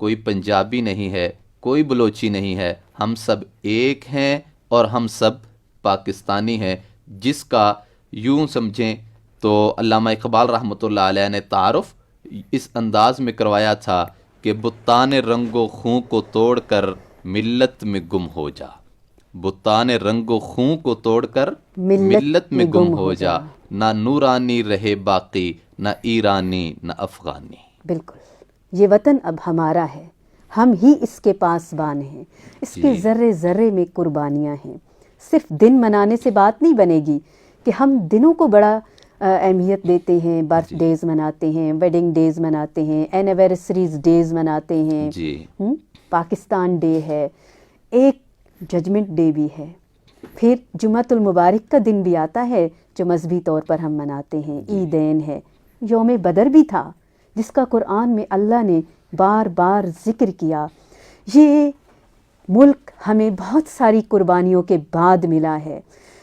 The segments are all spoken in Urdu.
کوئی پنجابی نہیں ہے، کوئی بلوچی نہیں ہے، ہم سب ایک ہیں اور ہم سب پاکستانی ہیں، جس کا یوں سمجھیں تو علامہ اقبال رحمۃ اللہ علیہ نے تعارف اس انداز میں کروایا تھا کہ بتان رنگ و خوں کو توڑ کر ملت میں گم ہو جا، بتان رنگ و خوں کو توڑ کر ملت میں گم ہو جا، نہ نورانی رہے باقی، نہ ایرانی نہ افغانی۔ بالکل، یہ وطن اب ہمارا ہے، ہم ہی اس کے پاسبان ہیں، اس کے ذرے ذرے میں قربانیاں ہیں۔ صرف دن منانے سے بات نہیں بنے گی کہ ہم دنوں کو بڑا اہمیت دیتے ہیں، برتھ ڈیز مناتے ہیں، ویڈنگ ڈیز مناتے ہیں، اینیورسریز ڈیز مناتے ہیں، پاکستان ڈے ہے، ایک ججمنٹ ڈے بھی ہے، پھر جمعۃ المبارک کا دن بھی آتا ہے جو مذہبی طور پر ہم مناتے ہیں، عیدین ہے، یوم بدر بھی تھا جس کا قرآن میں اللہ نے بار بار ذکر کیا۔ یہ ملک ہمیں بہت ساری قربانیوں کے بعد ملا ہے،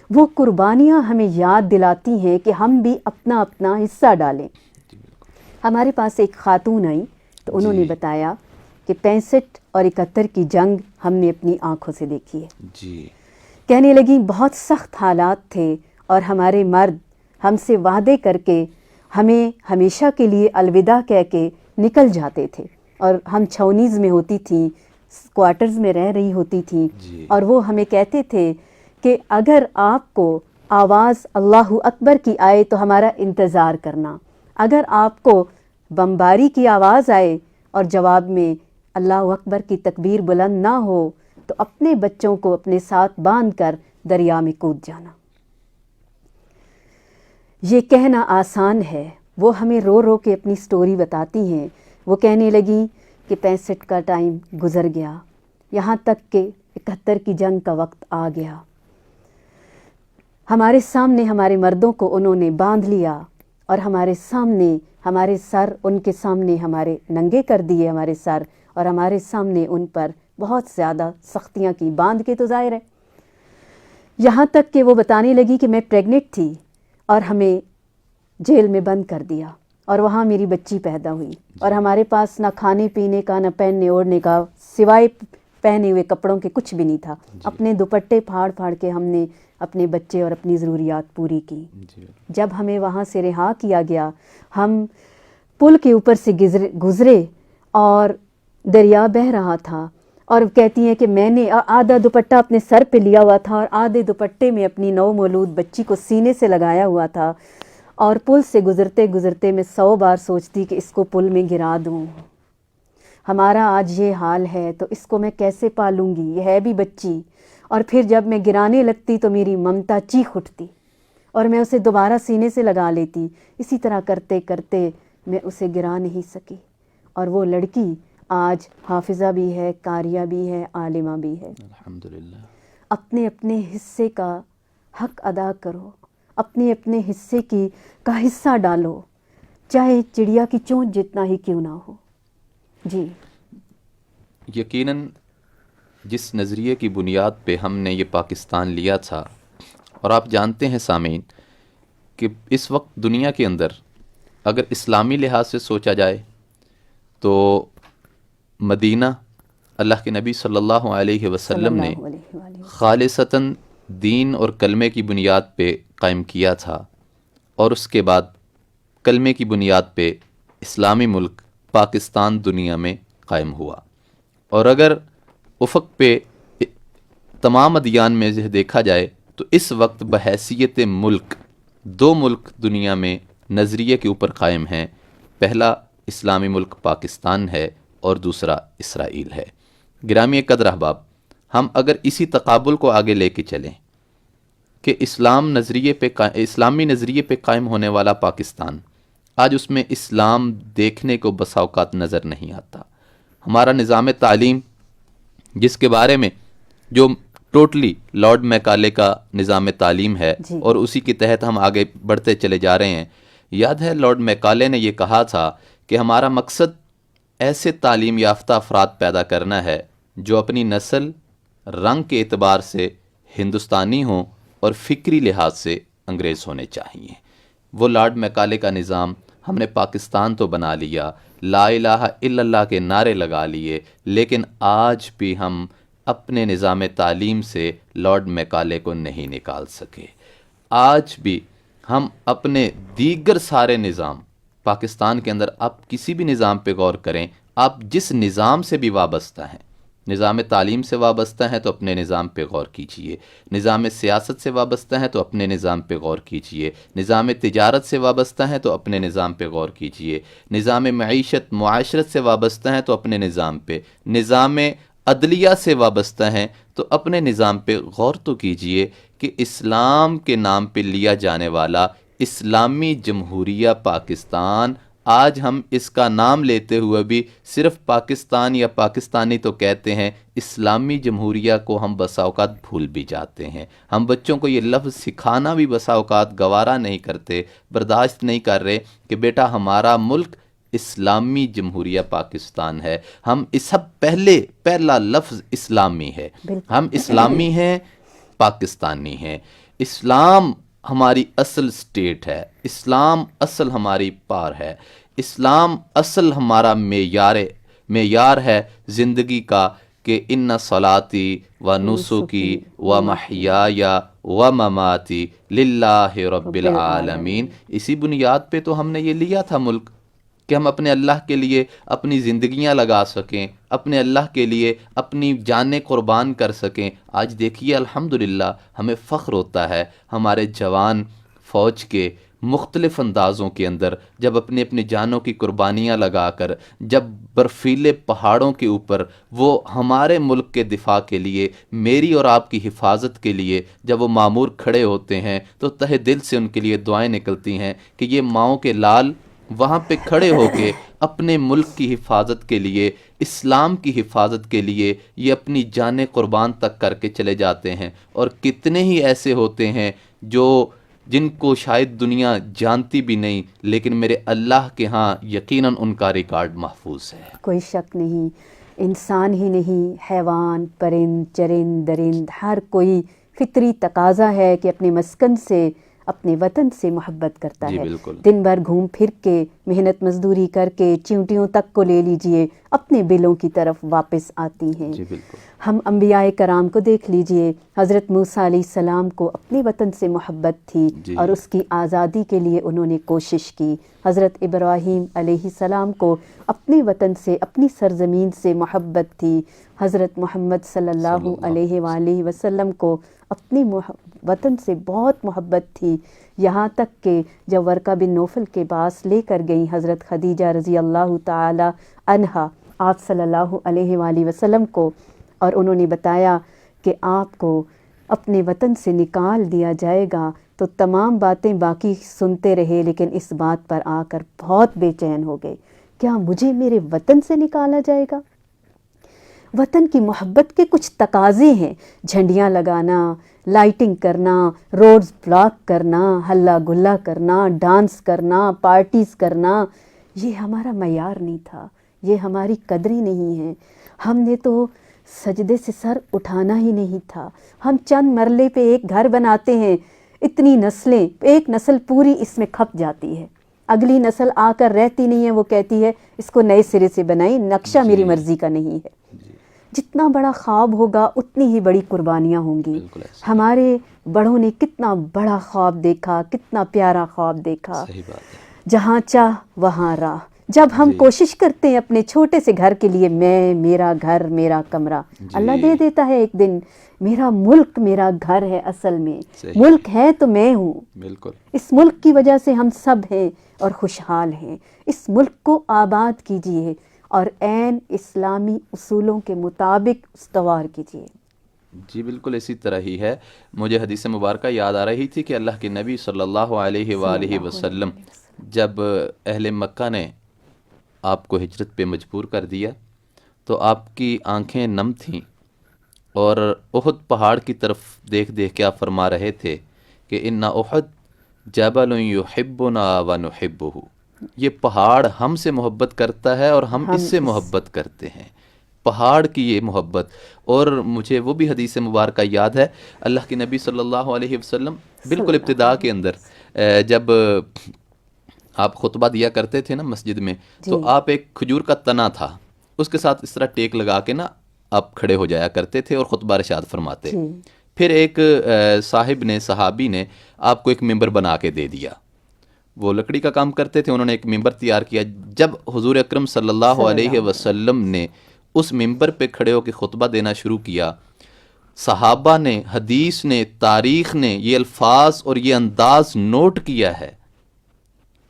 وہ قربانیاں ہمیں یاد دلاتی ہیں کہ ہم بھی اپنا اپنا حصہ ڈالیں۔ ہمارے پاس ایک خاتون آئی تو انہوں نے بتایا کہ 65 اور 71 کی جنگ ہم نے اپنی آنکھوں سے دیکھی ہے۔ کہنے لگی بہت سخت حالات تھے اور ہمارے مرد ہم سے وعدے کر کے ہمیں ہمیشہ کے لیے الوداع کہہ کے نکل جاتے تھے، اور ہم چھاؤنیز میں ہوتی تھیں، کوارٹرز میں رہ رہی ہوتی تھیں، اور وہ ہمیں کہتے تھے کہ اگر آپ کو آواز اللہ اکبر کی آئے تو ہمارا انتظار کرنا، اگر آپ کو بمباری کی آواز آئے اور جواب میں اللہ اکبر کی تکبیر بلند نہ ہو تو اپنے بچوں کو اپنے ساتھ باندھ کر دریا میں کود جانا۔ یہ کہنا آسان ہے، وہ ہمیں رو رو کے اپنی سٹوری بتاتی ہیں۔ وہ کہنے لگی کہ 65 کا ٹائم گزر گیا، یہاں تک کہ 71 کی جنگ کا وقت آ گیا، ہمارے سامنے ہمارے مردوں کو انہوں نے باندھ لیا اور ہمارے سامنے ہمارے سر ان کے سامنے ہمارے ننگے کر دیے ہمارے سر، اور ہمارے سامنے ان پر بہت زیادہ سختیاں کی، باندھ کے تو ظاہر ہے، یہاں تک کہ وہ بتانے لگی کہ میں پریگننٹ تھی اور ہمیں جیل میں بند کر دیا اور وہاں میری بچی پیدا ہوئی، اور ہمارے پاس نہ کھانے پینے کا نہ پہننے اوڑھنے کا سوائے پہنے ہوئے کپڑوں کے کچھ بھی نہیں تھا۔ اپنے دوپٹے پھاڑ پھاڑ کے ہم نے اپنے بچے اور اپنی ضروریات پوری کی۔ جب ہمیں وہاں سے رہا کیا گیا، ہم پل کے اوپر سے گزرے اور دریا بہہ رہا تھا، اور کہتی ہیں کہ میں نے آدھا دوپٹہ اپنے سر پہ لیا ہوا تھا اور آدھے دوپٹے میں اپنی نو مولود بچی کو سینے سے لگایا ہوا تھا، اور پل سے گزرتے گزرتے میں 100 بار سوچتی کہ اس کو پل میں گرا دوں۔ ہمارا آج یہ حال ہے تو اس کو میں کیسے پالوں گی، یہ ہے بھی بچی، اور پھر جب میں گرانے لگتی تو میری ممتا چیخ اٹھتی اور میں اسے دوبارہ سینے سے لگا لیتی۔ اسی طرح کرتے کرتے میں اسے گرا نہیں سکی، اور وہ لڑکی آج حافظہ بھی ہے، قاریہ بھی ہے، عالمہ بھی ہے۔ الحمدللہ۔ اپنے اپنے حصے کا حق ادا کرو، اپنے اپنے حصے کا حصہ ڈالو، چاہے چڑیا کی چونچ جتنا ہی کیوں نہ ہو۔ جی، یقیناً جس نظریے کی بنیاد پہ ہم نے یہ پاکستان لیا تھا، اور آپ جانتے ہیں سامعین کہ اس وقت دنیا کے اندر اگر اسلامی لحاظ سے سوچا جائے تو مدینہ اللہ کے نبی صلی اللہ علیہ وسلم نے خالصتاً دین اور کلمے کی بنیاد پہ قائم کیا تھا، اور اس کے بعد کلمے کی بنیاد پہ اسلامی ملک پاکستان دنیا میں قائم ہوا۔ اور اگر افق پہ تمام ادیان میں دیکھا جائے تو اس وقت بحیثیت ملک 2 ملک دنیا میں نظریے کے اوپر قائم ہیں، پہلا اسلامی ملک پاکستان ہے اور دوسرا اسرائیل ہے۔ گرامی قدر احباب، ہم اگر اسی تقابل کو آگے لے کے چلیں کہ اسلامی نظریے پہ قائم ہونے والا پاکستان، آج اس میں اسلام دیکھنے کو بسا اوقات نظر نہیں آتا۔ ہمارا نظام تعلیم، جس کے بارے میں جو ٹوٹلی لارڈ میکالے کا نظام تعلیم ہے اور اسی کے تحت ہم آگے بڑھتے چلے جا رہے ہیں، یاد ہے لارڈ میکالے نے یہ کہا تھا کہ ہمارا مقصد ایسے تعلیم یافتہ افراد پیدا کرنا ہے جو اپنی نسل، رنگ کے اعتبار سے ہندوستانی ہوں اور فکری لحاظ سے انگریز ہونے چاہیے۔ وہ لارڈ میکالے کا نظام ہم نے پاکستان تو بنا لیا، لا الہ الا اللہ کے نعرے لگا لیے، لیکن آج بھی ہم اپنے نظام تعلیم سے لارڈ میکالے کو نہیں نکال سکے۔ آج بھی ہم اپنے دیگر سارے نظام پاکستان کے اندر، آپ کسی بھی نظام پہ غور کریں، آپ جس نظام سے بھی وابستہ ہیں، نظام تعلیم سے وابستہ ہیں تو اپنے نظام پہ غور کیجئے، نظام سیاست سے وابستہ ہیں تو اپنے نظام پہ غور کیجئے، نظام تجارت سے وابستہ ہیں تو اپنے نظام پہ غور کیجئے، نظام معیشت معاشرت سے وابستہ ہیں تو اپنے نظام پہ، نظام عدلیہ سے وابستہ ہیں تو اپنے نظام پہ غور تو کیجئے کہ اسلام کے نام پہ لیا جانے والا اسلامی جمہوریہ پاکستان، آج ہم اس کا نام لیتے ہوئے بھی صرف پاکستان یا پاکستانی تو کہتے ہیں، اسلامی جمہوریہ کو ہم بسا اوقات بھول بھی جاتے ہیں۔ ہم بچوں کو یہ لفظ سکھانا بھی بسا اوقات گوارا نہیں کرتے، برداشت نہیں کر رہے کہ بیٹا ہمارا ملک اسلامی جمہوریہ پاکستان ہے، ہم اس سب پہلا لفظ اسلامی ہے، ہم اسلامی ہیں، پاکستانی ہیں، اسلام ہماری اصل سٹیٹ ہے، اسلام اصل ہماری پار ہے، اسلام اصل ہمارا معیار ہے زندگی کا کہ ان صلاتی و نسکی و محیای و مماتی للہ رب العالمین۔ اسی بنیاد پہ تو ہم نے یہ لیا تھا ملک کہ ہم اپنے اللہ کے لیے اپنی زندگیاں لگا سکیں، اپنے اللہ کے لیے اپنی جانیں قربان کر سکیں۔ آج دیکھیے الحمدللہ ہمیں فخر ہوتا ہے، ہمارے جوان فوج کے مختلف اندازوں کے اندر جب اپنی اپنی جانوں کی قربانیاں لگا کر، جب برفیلے پہاڑوں کے اوپر وہ ہمارے ملک کے دفاع کے لیے، میری اور آپ کی حفاظت کے لیے جب وہ مامور کھڑے ہوتے ہیں تو تہ دل سے ان کے لیے دعائیں نکلتی ہیں کہ یہ ماؤں کے لال وہاں پہ کھڑے ہو کے اپنے ملک کی حفاظت کے لیے، اسلام کی حفاظت کے لیے یہ اپنی جانیں قربان تک کر کے چلے جاتے ہیں۔ اور کتنے ہی ایسے ہوتے ہیں جن کو شاید دنیا جانتی بھی نہیں، لیکن میرے اللہ کے ہاں یقیناً ان کا ریکارڈ محفوظ ہے۔ کوئی شک نہیں، انسان ہی نہیں، حیوان، پرند، چرند، درند، ہر کوئی فطری تقاضا ہے کہ اپنے مسکن سے، اپنے وطن سے محبت کرتا جی ہے۔ بالکل، دن بھر گھوم پھر کے، محنت مزدوری کر کے، چیونٹیوں تک کو لے لیجئے، اپنے بلوں کی طرف واپس آتی ہیں۔ جی بالکل، ہم انبیاء کرام کو دیکھ لیجئے، حضرت موسیٰ علیہ السلام کو اپنے وطن سے محبت تھی جی اور اس کی آزادی کے لیے انہوں نے کوشش کی۔ حضرت ابراہیم علیہ السلام کو اپنے وطن سے، اپنی سرزمین سے محبت تھی۔ حضرت محمد صلی اللہ علیہ وآلہ وسلم کو اپنی وطن سے بہت محبت تھی، یہاں تک کہ جب ورقہ بن نوفل کے پاس لے کر گئیں حضرت خدیجہ رضی اللہ تعالی عنہا آپ صلی اللہ علیہ وآلہ وسلم کو، اور انہوں نے بتایا کہ آپ کو اپنے وطن سے نکال دیا جائے گا، تو تمام باتیں باقی سنتے رہے، لیکن اس بات پر آ کر بہت بے چین ہو گئے، کیا مجھے میرے وطن سے نکالا جائے گا؟ وطن کی محبت کے کچھ تقاضے ہیں، جھنڈیاں لگانا، لائٹنگ کرنا، روڈز بلاک کرنا، ہلا گلا کرنا، ڈانس کرنا، پارٹیز کرنا، یہ ہمارا معیار نہیں تھا، یہ ہماری قدریں نہیں ہیں۔ ہم نے تو سجدے سے سر اٹھانا ہی نہیں تھا۔ ہم چند مرلے پہ ایک گھر بناتے ہیں، اتنی نسلیں، ایک نسل پوری اس میں کھپ جاتی ہے، اگلی نسل آ کر رہتی نہیں ہے، وہ کہتی ہے اس کو نئے سرے سے بنائیں، نقشہ میری مرضی کا نہیں ہے۔ جتنا بڑا خواب ہوگا اتنی ہی بڑی قربانیاں ہوں گی۔ ہمارے بڑوں نے کتنا بڑا خواب دیکھا، کتنا پیارا خواب دیکھا، صحیح بات ہے، جہاں چاہ وہاں راہ۔ جب ہم کوشش کرتے ہیں اپنے چھوٹے سے گھر کے لیے، میرا گھر میرا کمرہ، اللہ دے دیتا ہے ایک دن، میرا ملک میرا گھر ہے، اصل میں ملک ہے تو میں ہوں۔ بالکل، اس ملک کی وجہ سے ہم سب ہیں اور خوشحال ہیں۔ اس ملک کو آباد کیجئے اور عین اسلامی اصولوں کے مطابق استوار کیجئے۔ جی بالکل اسی طرح ہی ہے۔ مجھے حدیث مبارکہ یاد آ رہی تھی کہ اللہ کے نبی صلی اللہ علیہ وآلہ وسلم جب اہل مکہ نے آپ کو ہجرت پہ مجبور کر دیا تو آپ کی آنکھیں نم تھیں اور احد پہاڑ کی طرف دیکھ کے آپ فرما رہے تھے کہ ان احد جبل یحبنا ونحبہ، یہ پہاڑ ہم سے محبت کرتا ہے اور ہم اس سے محبت کرتے ہیں، پہاڑ کی یہ محبت۔ اور مجھے وہ بھی حدیث مبارکہ یاد ہے، اللہ کے نبی صلی اللہ علیہ وسلم بالکل ابتدا کے اندر جب آپ خطبہ دیا کرتے تھے نا مسجد میں، تو آپ ایک کھجور کا تنا تھا، اس کے ساتھ اس طرح ٹیک لگا کے نا آپ کھڑے ہو جایا کرتے تھے اور خطبہ ارشاد فرماتے. پھر ایک صاحب نے، صحابی نے آپ کو ایک ممبر بنا کے دے دیا. وہ لکڑی کا کام کرتے تھے، انہوں نے ایک ممبر تیار کیا. جب حضور اکرم صلی اللہ علیہ وسلم نے اس ممبر پہ کھڑے ہو کے خطبہ دینا شروع کیا، صحابہ نے، حدیث نے، تاریخ نے یہ الفاظ اور یہ انداز نوٹ کیا ہے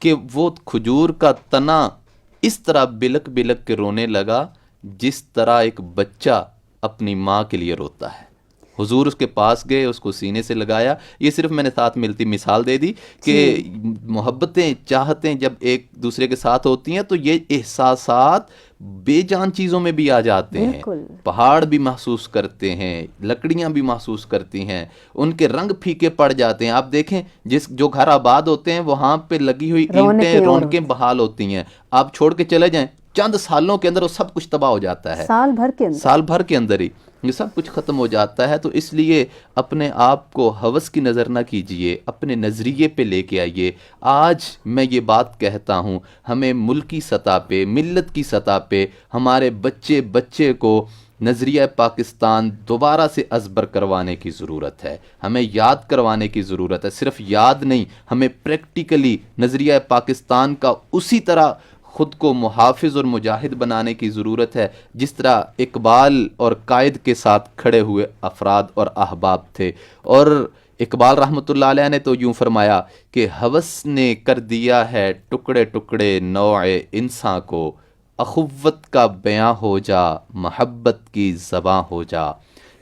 کہ وہ کھجور کا تنا اس طرح بلک بلک کے رونے لگا جس طرح ایک بچہ اپنی ماں کے لیے روتا ہے. حضور اس کے پاس گئے، اس کو سینے سے لگایا. یہ صرف میں نے ساتھ ملتی مثال دے دی کہ محبتیں، چاہتیں جب ایک دوسرے کے ساتھ ہوتی ہیں تو یہ احساسات بے جان چیزوں میں بھی آ جاتے ہیں. پہاڑ بھی محسوس کرتے ہیں، لکڑیاں بھی محسوس کرتی ہیں، ان کے رنگ پھیکے پڑ جاتے ہیں. آپ دیکھیں جو گھر آباد ہوتے ہیں وہاں پہ لگی ہوئی اینٹیں، رونقیں بحال ہوتی ہیں. آپ چھوڑ کے چلے جائیں، چند سالوں کے اندر وہ سب کچھ تباہ ہو جاتا ہے. سال بھر کے اندر ہی یہ سب کچھ ختم ہو جاتا ہے. تو اس لیے اپنے آپ کو ہوس کی نظر نہ کیجئے، اپنے نظریے پہ لے کے آئیے. آج میں یہ بات کہتا ہوں، ہمیں ملکی سطح پہ، ملت کی سطح پہ ہمارے بچے کو نظریہ پاکستان دوبارہ سے ازبر کروانے کی ضرورت ہے. ہمیں یاد کروانے کی ضرورت ہے. صرف یاد نہیں، ہمیں پریکٹیکلی نظریہ پاکستان کا اسی طرح خود کو محافظ اور مجاہد بنانے کی ضرورت ہے جس طرح اقبال اور قائد کے ساتھ کھڑے ہوئے افراد اور احباب تھے. اور اقبال رحمۃ اللہ علیہ نے تو یوں فرمایا کہ ہوس نے کر دیا ہے ٹکڑے ٹکڑے نوع انساں کو، اخوت کا بیاں ہو جا، محبت کی زباں ہو جا.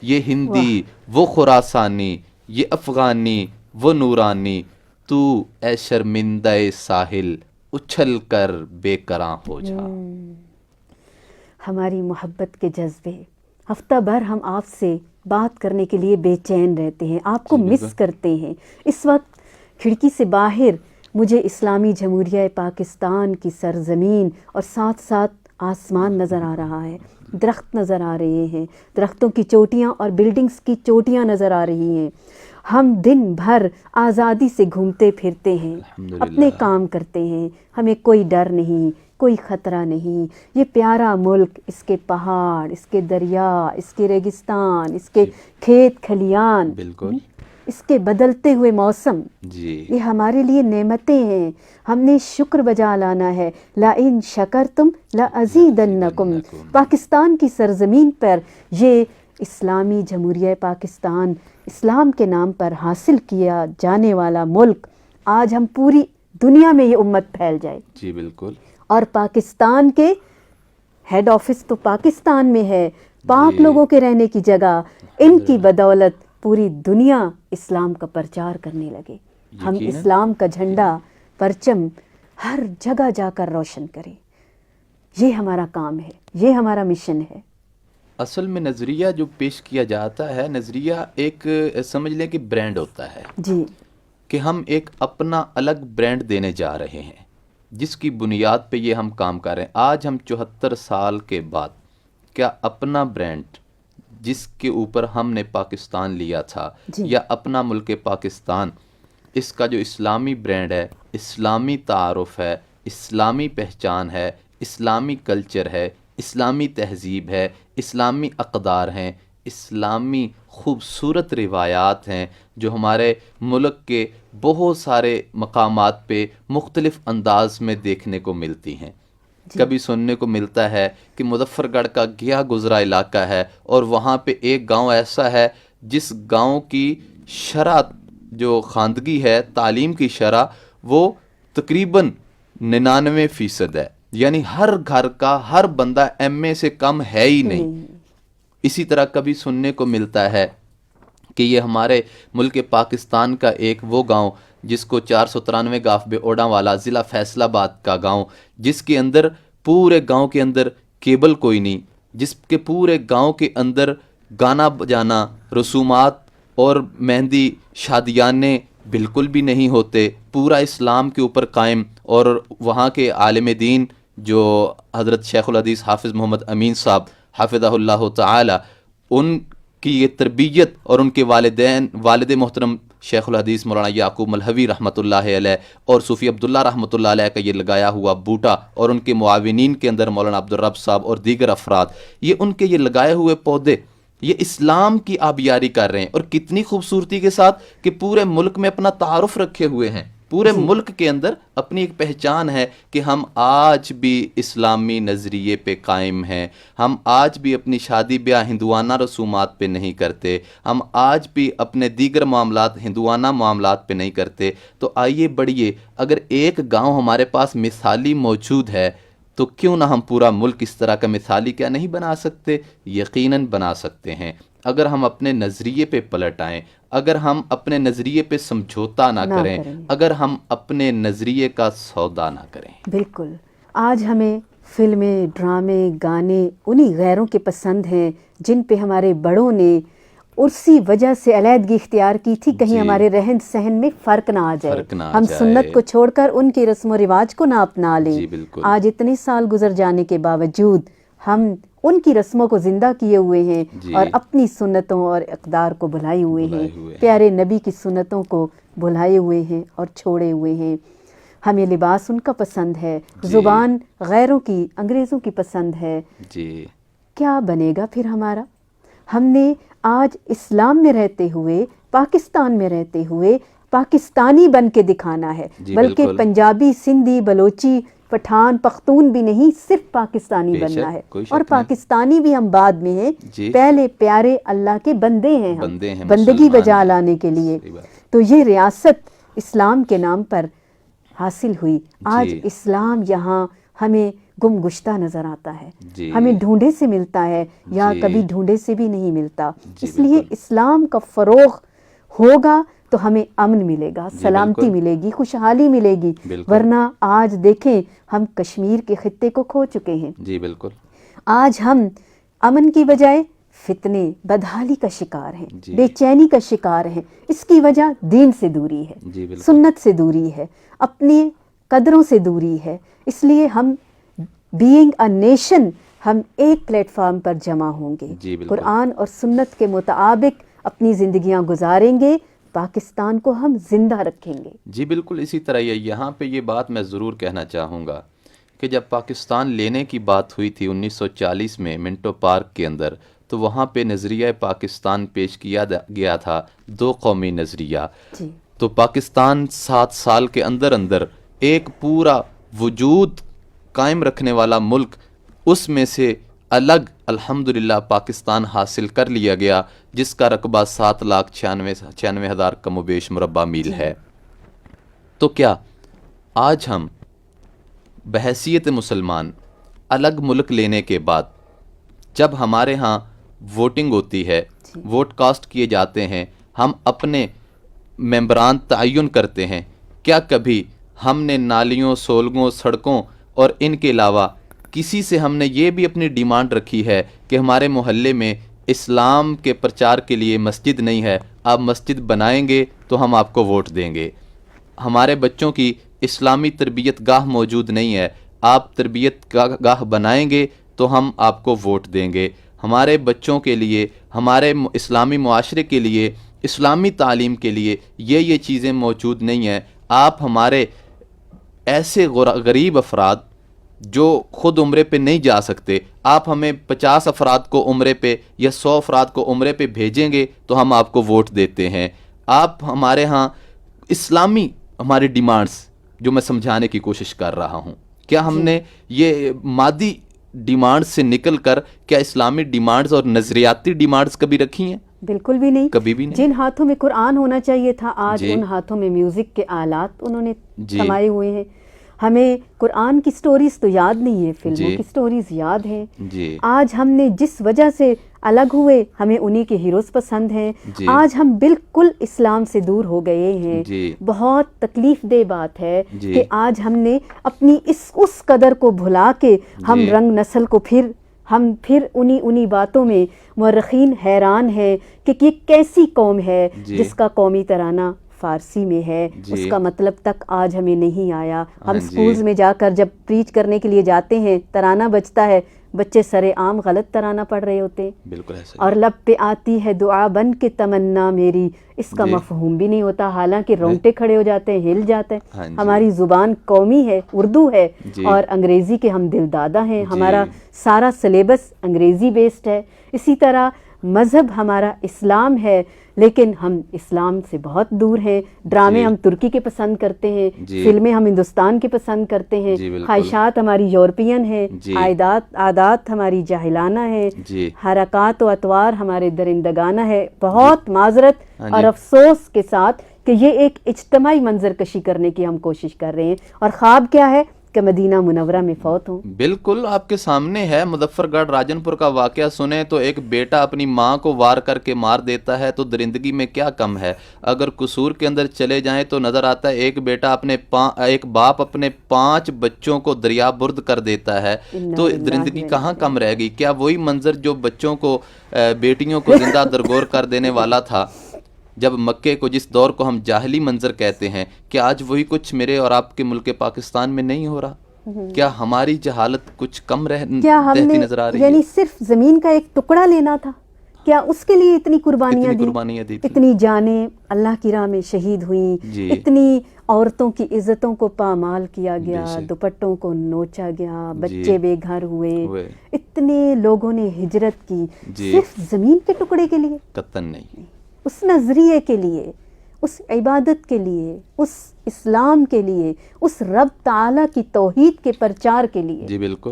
یہ ہندی وہ خراسانی، یہ افغانی وہ نورانی، تو اے شرمندہ ساحل اچھل کر بے کراں ہو جا. ہماری محبت کے جذبے، ہفتہ بھر ہم آپ سے بات کرنے کے لیے بے چین رہتے ہیں، آپ کو مس کرتے ہیں. اس وقت کھڑکی سے باہر مجھے اسلامی جمہوریہ پاکستان کی سرزمین اور ساتھ ساتھ آسمان نظر آ رہا ہے، درخت نظر آ رہے ہیں، درختوں کی چوٹیاں اور بلڈنگز کی چوٹیاں نظر آ رہی ہیں. ہم دن بھر آزادی سے گھومتے پھرتے ہیں، اپنے کام کرتے ہیں، ہمیں کوئی ڈر نہیں، کوئی خطرہ نہیں. یہ پیارا ملک، اس کے پہاڑ، اس کے دریا، اس کے ریگستان، اس کے کھیت کھلیان، بالکل، اس کے بدلتے ہوئے موسم، یہ ہمارے لیے نعمتیں ہیں. ہم نے شکر بجا لانا ہے. لَإِن شَكَرْتُمْ لَأَزِيدَنَّكُمْ. پاکستان کی سرزمین پر یہ اسلامی جمہوریہ پاکستان، اسلام کے نام پر حاصل کیا جانے والا ملک، آج ہم پوری دنیا میں یہ امت پھیل جائے. جی بالکل. اور پاکستان کے ہیڈ آفس تو پاکستان میں ہے، پاک لوگوں کے رہنے کی جگہ، ان کی بدولت پوری دنیا اسلام کا پرچار کرنے لگے. ہم اسلام کا جھنڈا، پرچم ہر جگہ جا کر روشن کریں. یہ ہمارا کام ہے، یہ ہمارا مشن ہے. اصل میں نظریہ جو پیش کیا جاتا ہے، نظریہ ایک سمجھ لیں کہ برانڈ ہوتا ہے. جی، کہ ہم ایک اپنا الگ برانڈ دینے جا رہے ہیں جس کی بنیاد پہ یہ ہم کام کر رہے ہیں. آج ہم 74 سال کے بعد کیا اپنا برانڈ جس کے اوپر ہم نے پاکستان لیا تھا، یا اپنا ملک پاکستان، اس کا جو اسلامی برانڈ ہے، اسلامی تعارف ہے، اسلامی پہچان ہے، اسلامی کلچر ہے، اسلامی تہذیب ہے، اسلامی اقدار ہیں، اسلامی خوبصورت روایات ہیں جو ہمارے ملک کے بہت سارے مقامات پہ مختلف انداز میں دیکھنے کو ملتی ہیں. کبھی سننے کو ملتا ہے کہ مظفر گڑھ کا گیا گزرا علاقہ ہے اور وہاں پہ ایک گاؤں ایسا ہے جس گاؤں کی شرح جو خواندگی ہے، تعلیم کی شرح، وہ تقریباً 99% ہے. یعنی ہر گھر کا ہر بندہ MA سے کم ہے ہی نہیں. اسی طرح کبھی سننے کو ملتا ہے کہ یہ ہمارے ملک پاکستان کا ایک وہ گاؤں جس کو 493 گاف بے اوڑاں والا ضلع فیصل آباد کا گاؤں، جس کے اندر پورے گاؤں کے اندر کیبل کوئی نہیں، جس کے پورے گاؤں کے اندر گانا بجانا، رسومات اور مہندی شادیانے بالکل بھی نہیں ہوتے، پورا اسلام کے اوپر قائم. اور وہاں کے عالم دین جو حضرت شیخ الحدیث حافظ محمد امین صاحب حافظہ اللہ تعالی، ان کی یہ تربیت اور ان کے والد محترم شیخ الحدیث مولانا یعقوب ملہوی رحمۃ اللہ علیہ اور صوفی عبداللہ رحمۃ اللہ علیہ کا یہ لگایا ہوا بوٹا، اور ان کے معاونین کے اندر مولانا عبدالرب صاحب اور دیگر افراد، یہ ان کے یہ لگائے ہوئے پودے یہ اسلام کی آبیاری کر رہے ہیں، اور کتنی خوبصورتی کے ساتھ کہ پورے ملک میں اپنا تعارف رکھے ہوئے ہیں، پورے ملک کے اندر اپنی ایک پہچان ہے کہ ہم آج بھی اسلامی نظریے پہ قائم ہیں، ہم آج بھی اپنی شادی بیاہ ہندوانہ رسومات پہ نہیں کرتے، ہم آج بھی اپنے دیگر معاملات ہندوانہ معاملات پہ نہیں کرتے۔ تو آئیے بڑھیے، اگر ایک گاؤں ہمارے پاس مثالی موجود ہے تو کیوں نہ ہم پورا ملک اس طرح کا مثالی کیا نہیں بنا سکتے؟ یقیناً بنا سکتے ہیں، اگر ہم اپنے نظریے پہ پلٹ آئیں، اگر ہم اپنے نظریے پہ سمجھوتا نہ کریں، اگر ہم اپنے نظریے کا سودا نہ کریں۔ بالکل، آج ہمیں فلمیں، ڈرامے، گانے انہی غیروں کے پسند ہیں جن پہ ہمارے بڑوں نے اسی وجہ سے علیحدگی اختیار کی تھی، کہیں ہمارے رہن سہن میں فرق نہ آ جائے، ہم سنت کو چھوڑ کر ان کی رسم و رواج کو نہ اپنا لیں۔ آج اتنے سال گزر جانے کے باوجود ہم ان کی رسموں کو زندہ کیے ہوئے ہیں اور اپنی سنتوں اور اقدار کو بھلائے ہوئے ہیں، پیارے نبی کی سنتوں کو بھلائے ہوئے ہیں اور چھوڑے ہوئے ہیں۔ ہمیں لباس ان کا پسند ہے، زبان غیروں کی، انگریزوں کی پسند ہے، کیا بنے گا پھر ہمارا؟ ہم نے آج اسلام میں رہتے ہوئے، پاکستان میں رہتے ہوئے پاکستانی بن کے دکھانا ہے، بلکہ پنجابی، سندھی، بلوچی، پٹھان، پختون بھی نہیں، صرف پاکستانی بننا ہے، اور پاکستانی بھی ہم بعد میں ہیں، پہلے پیارے اللہ کے بندے ہیں، ہم بندگی بجا لانے کے لیے۔ تو یہ ریاست اسلام کے نام پر حاصل ہوئی، آج اسلام یہاں ہمیں گم گشتہ نظر آتا ہے، ہمیں ڈھونڈے سے ملتا ہے یا کبھی ڈھونڈے سے بھی نہیں ملتا، اس لیے اسلام کا فروغ ہوگا تو ہمیں امن ملے گا، سلامتی ملے گی، خوشحالی ملے گی، ورنہ آج دیکھیں ہم کشمیر کے خطے کو کھو چکے ہیں۔ جی بالکل، آج ہم امن کی بجائے فتنے، بدحالی کا شکار ہیں، بے چینی کا شکار ہیں، اس کی وجہ دین سے دوری ہے، سنت سے دوری ہے، اپنی قدروں سے دوری ہے، اس لیے ہم بینگ اے نیشن ہم ایک پلیٹ فارم پر جمع ہوں گے، قرآن اور سنت کے مطابق اپنی زندگیاں گزاریں گے، پاکستان کو ہم زندہ رکھیں گے۔ جی بالکل، اسی طرح یہاں پہ یہ بات میں ضرور کہنا چاہوں گا کہ جب پاکستان لینے کی بات ہوئی تھی 1940 میں منٹو پارک کے اندر، تو وہاں پہ نظریہ پاکستان پیش کیا گیا تھا، دو قومی نظریہ۔ تو پاکستان 7 سال کے اندر اندر ایک پورا وجود قائم رکھنے والا ملک، اس میں سے الگ الحمدللہ پاکستان حاصل کر لیا گیا، جس کا رقبہ 7,96,000 کم و بیش مربع میل ہے۔ تو کیا آج ہم بحیثیت مسلمان الگ ملک لینے کے بعد جب ہمارے ہاں ووٹنگ ہوتی ہے، ووٹ کاسٹ کیے جاتے ہیں، ہم اپنے ممبران تعین کرتے ہیں، کیا کبھی ہم نے نالیوں، سولگوں، سڑکوں اور ان کے علاوہ کسی سے ہم نے یہ بھی اپنی ڈیمانڈ رکھی ہے کہ ہمارے محلے میں اسلام کے پرچار کے لیے مسجد نہیں ہے، آپ مسجد بنائیں گے تو ہم آپ کو ووٹ دیں گے؟ ہمارے بچوں کی اسلامی تربیت گاہ موجود نہیں ہے، آپ تربیت گاہ بنائیں گے تو ہم آپ کو ووٹ دیں گے؟ ہمارے بچوں کے لیے، ہمارے اسلامی معاشرے کے لیے، اسلامی تعلیم کے لیے یہ چیزیں موجود نہیں ہیں، آپ ہمارے ایسے غریب افراد جو خود عمرے پہ نہیں جا سکتے، آپ ہمیں 50 افراد کو عمرے پہ یا 100 افراد کو عمرے پہ بھیجیں گے تو ہم آپ کو ووٹ دیتے ہیں۔ آپ ہمارے ہاں اسلامی ہماری ڈیمانڈز جو میں سمجھانے کی کوشش کر رہا ہوں، کیا ہم نے یہ مادی ڈیمانڈ سے نکل کر کیا اسلامی ڈیمانڈز اور نظریاتی ڈیمانڈز کبھی رکھی ہیں؟ بالکل بھی نہیں، کبھی بھی نہیں۔ جن ہاتھوں میں قرآن ہونا چاہیے تھا، آج ان ہاتھوں میں میوزک کے آلات انہوں نے سمائے ہوئے ہیں۔ ہمیں قرآن کی سٹوریز تو یاد نہیں ہے، فلموں کی سٹوریز یاد ہیں۔ آج ہم نے جس وجہ سے الگ ہوئے، ہمیں انہی کے ہیروز پسند ہیں۔ آج ہم بالکل اسلام سے دور ہو گئے ہیں۔ بہت تکلیف دہ بات ہے کہ آج ہم نے اپنی اس قدر کو بھلا کے ہم رنگ نسل کو پھر انہی باتوں میں مورخین حیران ہیں کہ یہ کیسی قوم ہے جس کا قومی ترانہ فارسی میں ہے، اس کا مطلب تک آج ہمیں نہیں آیا۔ ہم سکولز میں جا کر جب پریچ کرنے کے لیے جاتے ہیں، ترانہ بجتا ہے، بچے سرے عام غلط ترانہ پڑھ رہے ہوتے ہیں، بالکل ایسا اور لب پہ آتی ہے دعا بن کے تمنا میری، اس کا جی۔ مفہوم بھی نہیں ہوتا، حالانکہ رونگٹے کھڑے ہو جاتے ہیں، ہل جاتے ہیں۔ ہاں جی۔ ہماری زبان قومی ہے، اردو ہے، جی۔ اور انگریزی کے ہم دل دادہ ہیں، جی۔ ہمارا سارا سلیبس انگریزی بیسڈ ہے۔ اسی طرح مذہب ہمارا اسلام ہے، لیکن ہم اسلام سے بہت دور ہیں۔ ڈرامے جی۔ ہم ترکی کے پسند کرتے ہیں، جی۔ فلمیں ہم ہندوستان کے پسند کرتے ہیں، جی بالکل۔ خواہشات ہماری یورپین ہیں، جی۔ عادات ہماری جاہلانہ ہے، جی۔ حرکات و اطوار ہمارے درندگانہ ہے۔ بہت معذرت ہاں جی۔ اور افسوس کے ساتھ کہ یہ ایک اجتماعی منظر کشی کرنے کی ہم کوشش کر رہے ہیں، اور خواب کیا ہے کہ مدینہ منورہ میں فوت ہوں۔ بالکل آپ کے سامنے ہے، مظفر گڑھ راجن پور کا واقعہ سنیں تو ایک بیٹا اپنی ماں کو وار کر کے مار دیتا ہے، تو درندگی میں کیا کم ہے؟ اگر قصور کے اندر چلے جائیں تو نظر آتا ہے ایک باپ اپنے 5 بچوں کو دریا برد کر دیتا ہے، تو درندگی کہاں کم رہ گئی؟ کیا وہی منظر جو بچوں کو بیٹیوں کو زندہ درگور کر دینے والا تھا جب مکے کو، جس دور کو ہم جاہلی منظر کہتے ہیں، کیا آج وہی کچھ میرے اور آپ کے ملک پاکستان میں نہیں ہو رہا؟ کیا ہماری جہالت کچھ کم کیا ہم رہتی نے نظر آ رہی ہے؟ یعنی صرف زمین کا ایک ٹکڑا لینا تھا، کیا اس کے لیے اتنی قربانیاں دی، اتنی جانیں اللہ کی راہ میں شہید ہوئیں، جی۔ اتنی عورتوں کی عزتوں کو پامال کیا بے گیا، شک۔ دوپٹوں کو نوچا گیا، جی۔ بچے بے گھر ہوئے، اتنے لوگوں نے ہجرت کی، جی۔ صرف زمین کے ٹکڑے کے لیے؟ قطعاً نہیں۔ اس نظریے کے لیے، اس عبادت کے لیے، اس اسلام کے لیے، اس رب تعالیٰ کی توحید کے پرچار کے لیے۔ جی بالکل۔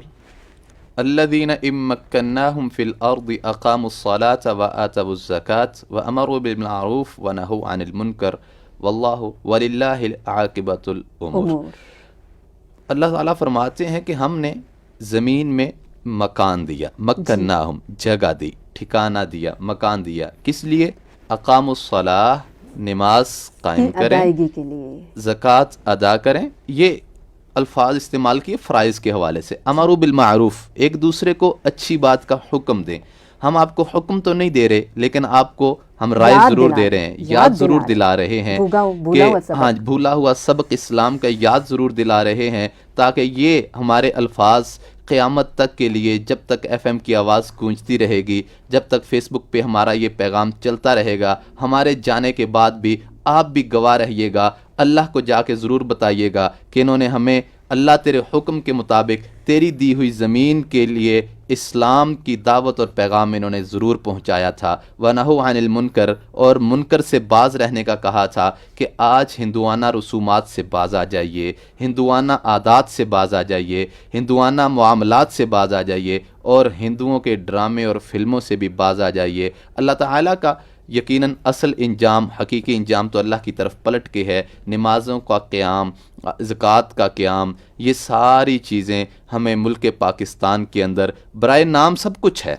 الذین ان مکناہم فی الارض اقاموا الصلاة وآتوا الزکاة وامروا بالمعروف ونہوا عن المنکر واللہ وللہ عاقبۃ الامور۔ اللہ تعالیٰ فرماتے ہیں کہ ہم نے زمین میں مکان دیا، مکناہم جگہ دی، ٹھکانہ دیا، مکان دیا، کس لیے؟ اقاموا الصلاة، نماز قائم کریں، ادائیگی کے لیے، زکوٰۃ ادا کریں۔ یہ الفاظ استعمال کیے فرائض کے حوالے سے۔ امروا بالمعروف، ایک دوسرے کو اچھی بات کا حکم دیں۔ ہم آپ کو حکم تو نہیں دے رہے، لیکن آپ کو ہم رائے ضرور دے رہے ہیں، یاد ضرور دلا رہے ہیں کہ ہاں بھولا ہوا سبق اسلام کا یاد ضرور دلا رہے ہیں، تاکہ یہ ہمارے الفاظ قیامت تک کے لیے، جب تک ایف ایم کی آواز گونجتی رہے گی، جب تک فیس بک پہ ہمارا یہ پیغام چلتا رہے گا، ہمارے جانے کے بعد بھی آپ بھی گواہ رہیے گا، اللہ کو جا کے ضرور بتائیے گا کہ انہوں نے ہمیں اللہ تیرے حکم کے مطابق تیری دی ہوئی زمین کے لیے اسلام کی دعوت اور پیغام انہوں نے ضرور پہنچایا تھا۔ وَنَهُوا عَنِ الْمُنْكَرِ، اور منکر سے باز رہنے کا کہا تھا کہ آج ہندوانہ رسومات سے باز آ جائیے، ہندوانہ عادات سے باز آ جائیے، ہندوانہ معاملات سے باز آ جائیے، اور ہندوؤں کے ڈرامے اور فلموں سے بھی باز آ جائیے۔ اللہ تعالیٰ کا یقیناً اصل انجام، حقیقی انجام تو اللہ کی طرف پلٹ کے ہے۔ نمازوں کا قیام، زکوٰۃ کا قیام، یہ ساری چیزیں ہمیں ملک پاکستان کے اندر برائے نام سب کچھ ہے،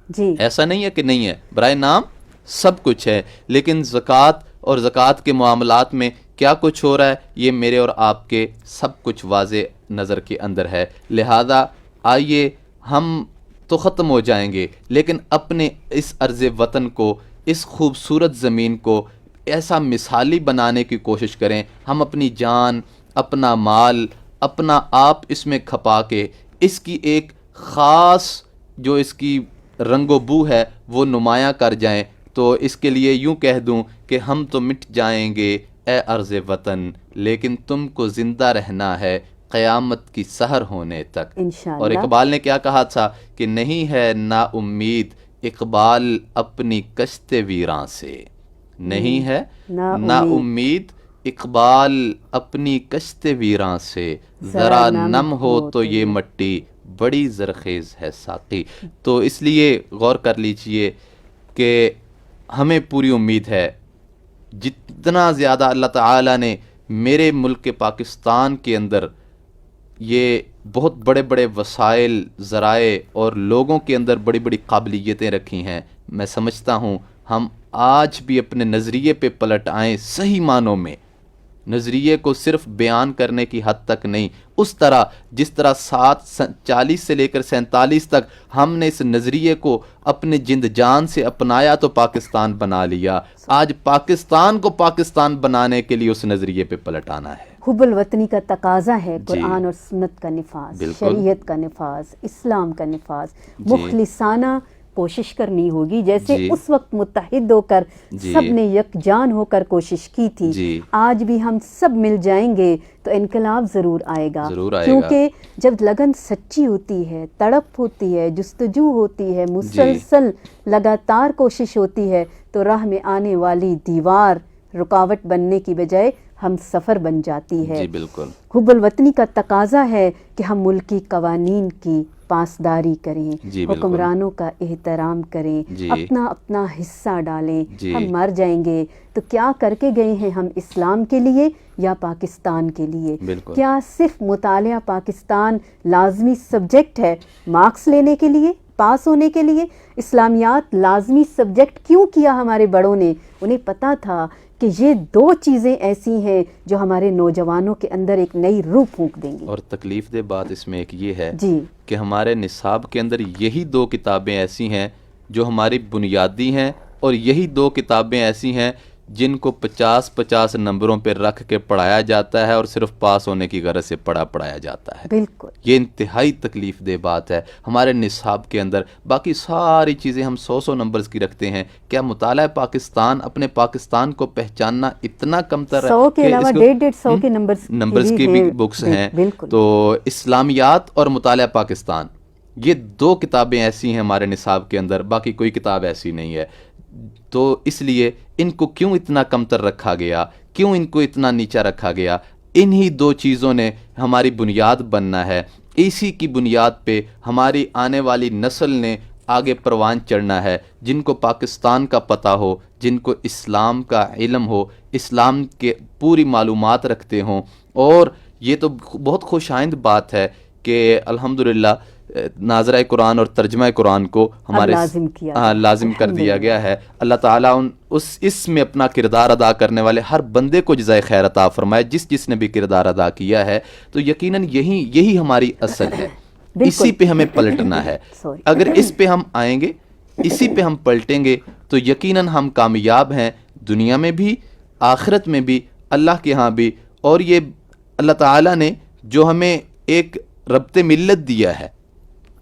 جی ایسا نہیں ہے کہ نہیں ہے، برائے نام سب کچھ ہے، لیکن زکوٰۃ اور زکوٰۃ کے معاملات میں کیا کچھ ہو رہا ہے یہ میرے اور آپ کے سب کچھ واضح نظر کے اندر ہے۔ لہذا آئیے، ہم تو ختم ہو جائیں گے، لیکن اپنے اس ارض وطن کو، اس خوبصورت زمین کو ایسا مثالی بنانے کی کوشش کریں۔ ہم اپنی جان، اپنا مال، اپنا آپ اس میں کھپا کے اس کی ایک خاص جو اس کی رنگ و بو ہے وہ نمایاں کر جائیں۔ تو اس کے لیے یوں کہہ دوں کہ ہم تو مٹ جائیں گے اے ارض وطن، لیکن تم کو زندہ رہنا ہے قیامت کی سحر ہونے تک۔ انشاءاللہ۔ اور اقبال نے کیا کہا تھا کہ نہیں ہے نا امید اقبال اپنی کشت ویراں سے، نہیں ہے نا امید اقبال اپنی کشت ویراں سے، ذرا نم ہو تو یہ مٹی بڑی زرخیز ہے ساقی۔ تو اس لیے غور کر لیجئے کہ ہمیں پوری امید ہے، جتنا زیادہ اللہ تعالیٰ نے میرے ملک پاکستان کے اندر یہ بہت بڑے بڑے وسائل، ذرائع اور لوگوں کے اندر بڑی بڑی قابلیتیں رکھی ہیں، میں سمجھتا ہوں ہم آج بھی اپنے نظریے پہ پلٹ آئیں، صحیح معنوں میں نظریے کو صرف بیان کرنے کی حد تک نہیں، اس طرح جس طرح 40 سے لے کر 47 تک ہم نے اس نظریے کو اپنے جند جان سے اپنایا تو پاکستان بنا لیا، آج پاکستان کو پاکستان بنانے کے لیے اس نظریے پہ پلٹ آنا ہے۔ حب الوطنی کا تقاضا ہے قرآن اور سنت کا نفاذ، شریعت کا نفاذ، اسلام کا نفاذ، مخلصانہ کوشش کرنی ہوگی، جیسے اس وقت متحد ہو کر سب نے یکجان ہو کر کوشش کی تھی، آج بھی ہم سب مل جائیں گے تو انقلاب ضرور آئے گا، کیونکہ جب لگن سچی ہوتی ہے، تڑپ ہوتی ہے، جستجو ہوتی ہے، مسلسل لگاتار کوشش ہوتی ہے، تو راہ میں آنے والی دیوار رکاوٹ بننے کی بجائے ہم سفر بن جاتی ہے۔ بالکل حب الوطنی کا تقاضا ہے کہ ہم ملکی قوانین کی پاسداری کریں، حکمرانوں کا احترام کریں، اپنا اپنا حصہ ڈالیں۔ ہم مر جائیں گے تو کیا کر کے گئے ہیں ہم اسلام کے لیے یا پاکستان کے لیے؟ کیا صرف مطالعہ پاکستان لازمی سبجیکٹ ہے مارکس لینے کے لیے، پاس ہونے کے لیے؟ اسلامیات لازمی سبجیکٹ کیوں کیا ہمارے بڑوں نے؟ انہیں پتہ تھا کہ یہ دو چیزیں ایسی ہیں جو ہمارے نوجوانوں کے اندر ایک نئی روح پھونک دیں گی۔ اور تکلیف دہ بات اس میں ایک یہ ہے کہ ہمارے نصاب کے اندر یہی دو کتابیں ایسی ہیں جو ہماری بنیادی ہیں، اور یہی دو کتابیں ایسی ہیں جن کو 50 نمبروں پہ رکھ کے پڑھایا جاتا ہے اور صرف پاس ہونے کی غرض سے پڑھایا جاتا ہے۔ بالکل، یہ انتہائی تکلیف دہ بات ہے ہمارے نصاب کے اندر۔ باقی ساری چیزیں ہم 100 نمبرز کی رکھتے ہیں، کیا مطالعہ پاکستان، اپنے پاکستان کو پہچاننا اتنا کم تر ہے؟ 100 کے علاوہ 150 کے نمبرز کی بھی بکس ہیں۔ تو اسلامیات اور مطالعہ پاکستان، یہ دو کتابیں ایسی ہیں ہمارے نصاب کے اندر، باقی کوئی کتاب ایسی نہیں ہے۔ تو اس لیے ان کو کیوں اتنا کمتر رکھا گیا، کیوں ان کو اتنا نیچا رکھا گیا؟ انہی دو چیزوں نے ہماری بنیاد بننا ہے، اسی کی بنیاد پہ ہماری آنے والی نسل نے آگے پروان چڑھنا ہے، جن کو پاکستان کا پتہ ہو، جن کو اسلام کا علم ہو، اسلام کے پوری معلومات رکھتے ہوں۔ اور یہ تو بہت خوش آئند بات ہے کہ الحمدللہ ناظرہ قرآن اور ترجمہ قرآن کو ہمارے لازم کر دیا گیا ہے۔ اللہ تعالیٰ اس میں اپنا کردار ادا کرنے والے ہر بندے کو جزائے خیر عطا فرمائے، جس نے بھی کردار ادا کیا ہے۔ تو یقیناً یہی ہماری اصل ہے، اسی پہ ہمیں پلٹنا ہے۔ اگر اس پہ ہم آئیں گے، اسی پہ ہم پلٹیں گے تو یقیناً ہم کامیاب ہیں، دنیا میں بھی، آخرت میں بھی، اللہ کے ہاں بھی۔ اور یہ اللہ تعالیٰ نے جو ہمیں ایک ربط ملت دیا ہے،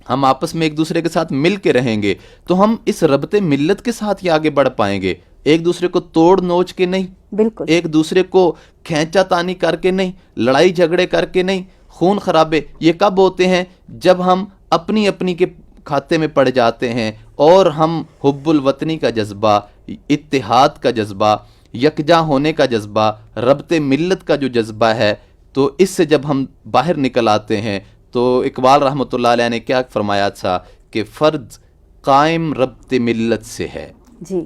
ہم آپس میں ایک دوسرے کے ساتھ مل کے رہیں گے تو ہم اس ربط ملت کے ساتھ ہی آگے بڑھ پائیں گے، ایک دوسرے کو توڑ نوچ کے نہیں، بالکل ایک دوسرے کو کھینچا تانی کر کے نہیں، لڑائی جھگڑے کر کے نہیں، خون خرابے یہ کب ہوتے ہیں؟ جب ہم اپنی کے کھاتے میں پڑ جاتے ہیں، اور ہم حب الوطنی کا جذبہ، اتحاد کا جذبہ، یکجا ہونے کا جذبہ، ربط ملت کا جو جذبہ ہے، تو اس سے جب ہم باہر نکل آتے ہیں تو اقبال رحمۃ اللہ علیہ نے کیا فرمایا تھا کہ فرد قائم ربط ملت سے ہے،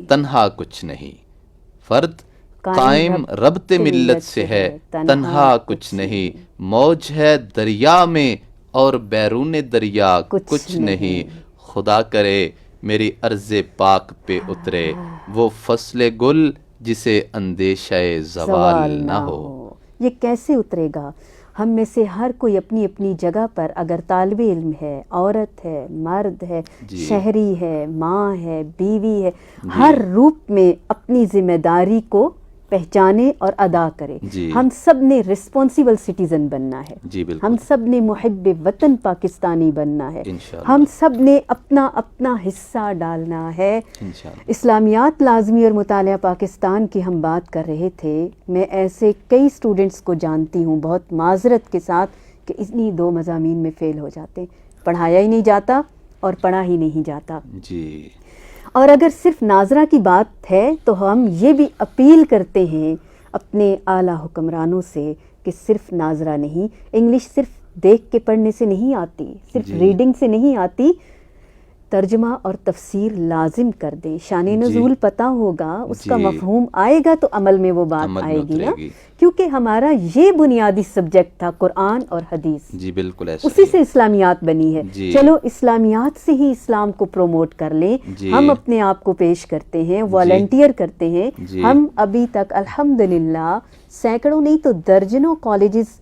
تنہا کچھ نہیں۔ فرد قائم ربط ملت سے ہے، تنہا کچھ نہیں۔ موج ہے دریا میں اور بیرون دریا کچھ نہیں۔ خدا کرے میری عرض پاک پہ اترے وہ فصل گل جسے اندیشہ زوال نہ ہو۔ یہ کیسے اترے گا؟ ہم میں سے ہر کوئی اپنی اپنی جگہ پر، اگر طالب علم ہے، عورت ہے، مرد ہے، شہری ہے، ماں ہے، بیوی ہے، ہر روپ میں اپنی ذمہ داری کو پہچانے اور ادا کرے۔ ہم سب نے رسپانسیبل سٹیزن بننا ہے، ہم سب نے محب وطن پاکستانی بننا ہے، ہم سب نے اپنا اپنا حصہ ڈالنا ہے۔ اسلامیات لازمی اور مطالعہ پاکستان کی ہم بات کر رہے تھے۔ میں ایسے کئی اسٹوڈنٹس کو جانتی ہوں بہت معذرت کے ساتھ کہ انہی دو مضامین میں فیل ہو جاتے ہیں، پڑھایا ہی نہیں جاتا اور پڑھا ہی نہیں جاتا۔ اور اگر صرف ناظرہ کی بات ہے تو ہم یہ بھی اپیل کرتے ہیں اپنے اعلیٰ حکمرانوں سے کہ صرف ناظرہ نہیں، انگلش صرف دیکھ کے پڑھنے سے نہیں آتی، صرف ریڈنگ سے نہیں آتی، ترجمہ اور تفسیر لازم کر دیں۔ شان نزول پتہ ہوگا، اس کا مفہوم آئے گا تو عمل میں وہ بات آئے گی نا، کیونکہ ہمارا یہ بنیادی سبجیکٹ تھا قرآن اور حدیث، جی بالکل ایسا، اسی سے اسلامیات بنی ہے۔ چلو اسلامیات سے ہی اسلام کو پروموٹ کر لیں۔ ہم اپنے آپ کو پیش کرتے ہیں، والنٹیئر کرتے ہیں۔ ہم ابھی تک الحمدللہ سینکڑوں نہیں تو درجنوں کالجز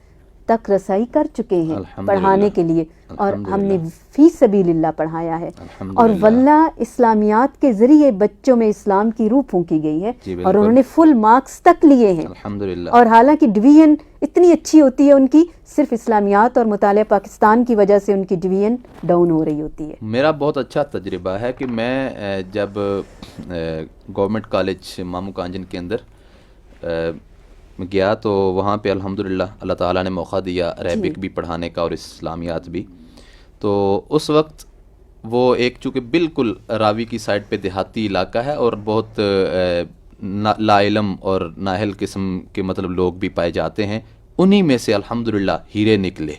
تک رسائی کر چکے ہیں الحمدللہ، پڑھانے کے لیے، اور ہم نے فی سبیل اللہ پڑھایا ہے، الحمدللہ۔ اور واللہ اسلامیات کے ذریعے بچوں میں اسلام کی روح پھونکی گئی ہے، جی اور بالکل، انہوں نے فل مارکس تک لیے ہیں، الحمدللہ۔ اور حالانکہ ڈویژن اتنی اچھی ہوتی ہے ان کی، صرف اسلامیات اور مطالعہ پاکستان کی وجہ سے ان کی ڈویژن ڈاؤن ہو رہی ہوتی ہے۔ میرا بہت اچھا تجربہ ہے کہ میں جب گورنمنٹ کالج مامو کانجن کے اندر گیا تو وہاں پہ الحمدللہ اللہ تعالیٰ نے موقع دیا عربک بھی پڑھانے کا اور اسلامیات بھی، تو اس وقت وہ ایک چونکہ بالکل راوی کی سائڈ پہ دیہاتی علاقہ ہے اور بہت لا علم اور نااہل قسم کے مطلب لوگ بھی پائے جاتے ہیں، انہی میں سے الحمدللہ ہیرے نکلے۔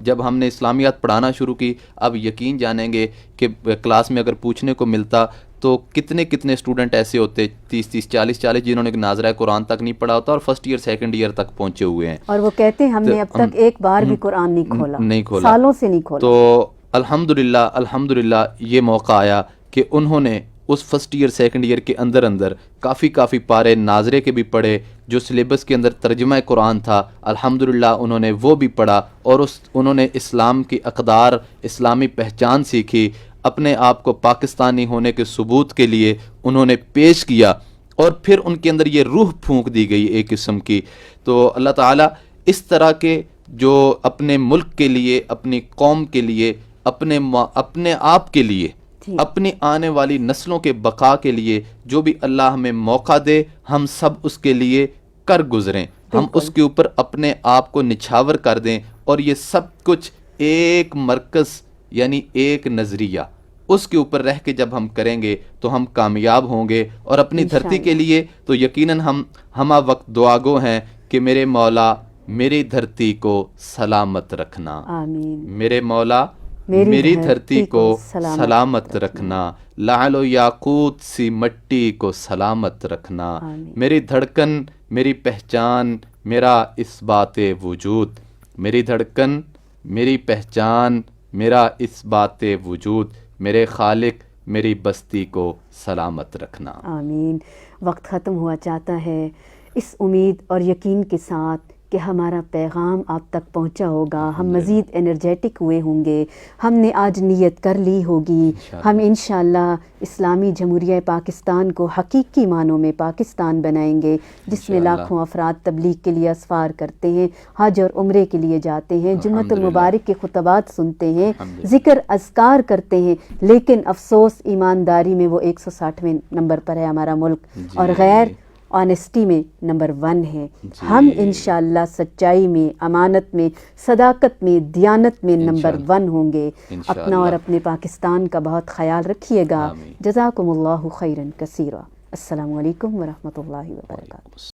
جب ہم نے اسلامیات پڑھانا شروع کی، اب یقین جانیں گے کہ کلاس میں اگر پوچھنے کو ملتا تو کتنے اسٹوڈنٹ ایسے ہوتے 30 40 جنہوں نے ناظرہ قرآن تک نہیں پڑھا ہوتا اور فرسٹ ایئر سیکنڈ ایئر تک پہنچے ہوئے ہیں، اور وہ کہتے ہیں ہم نے اب تک ایک بار بھی قرآن نہیں کھولا، سالوں سے نہیں کھولا۔ تو الحمدللہ یہ موقع آیا کہ انہوں نے اس فرسٹ ایئر سیکنڈ ایئر کے اندر کافی پارے ناظرے کے بھی پڑھے، جو سلیبس کے اندر ترجمہ قرآن تھا الحمدللہ انہوں نے وہ بھی پڑھا، اور انہوں نے اسلام کی اقدار، اسلامی پہچان سیکھی، اپنے آپ کو پاکستانی ہونے کے ثبوت کے لیے انہوں نے پیش کیا، اور پھر ان کے اندر یہ روح پھونک دی گئی ایک قسم کی۔ تو اللہ تعالیٰ اس طرح کے جو اپنے ملک کے لیے، اپنی قوم کے لیے، اپنے آپ کے لیے، اپنی آنے والی نسلوں کے بقا کے لیے جو بھی اللہ ہمیں موقع دے، ہم سب اس کے لیے کر گزریں، ہم اس کے اوپر اپنے آپ کو نچھاور کر دیں، اور یہ سب کچھ ایک مرکز یعنی ایک نظریہ، اس کے اوپر رہ کے جب ہم کریں گے تو ہم کامیاب ہوں گے، اور اپنی دھرتی کے لیے تو یقیناً ہم ہمہ وقت دعا گو ہیں کہ میرے مولا میری دھرتی کو سلامت رکھنا، آمین۔ میرے مولا میری دھرتی کو سلامت رکھنا، لعل و یاقوت سی مٹی کو سلامت رکھنا، میری دھڑکن میری پہچان میرا اس بات وجود، میری دھڑکن میری پہچان میرا اس بات وجود، میرے خالق میری بستی کو سلامت رکھنا۔ آمین۔ وقت ختم ہوا چاہتا ہے، اس امید اور یقین کے ساتھ کہ ہمارا پیغام آپ تک پہنچا ہوگا، ہم مزید انرجیٹک ہوئے ہوں گے، ہم نے آج نیت کر لی ہوگی، ہم انشاءاللہ اسلامی جمہوریہ پاکستان کو حقیقی معنوں میں پاکستان بنائیں گے، جس میں لاکھوں افراد تبلیغ کے لیے اسفار کرتے ہیں، حج اور عمرے کے لیے جاتے ہیں، جمعۃ المبارک کے خطبات سنتے ہیں، ذکر اذکار کرتے ہیں، لیکن افسوس ایمانداری میں وہ 160ویں نمبر پر ہے ہمارا ملک، اور غیر آنیسٹی میں نمبر 1 ہے۔ ہم انشاءاللہ سچائی میں، امانت میں، صداقت میں، دیانت میں نمبر 1 ہوں گے۔ اپنا اور اپنے پاکستان کا بہت خیال رکھیے گا۔ جزاکم اللہ خیرا کثیرا۔ السلام علیکم ورحمۃ اللہ وبرکاتہ۔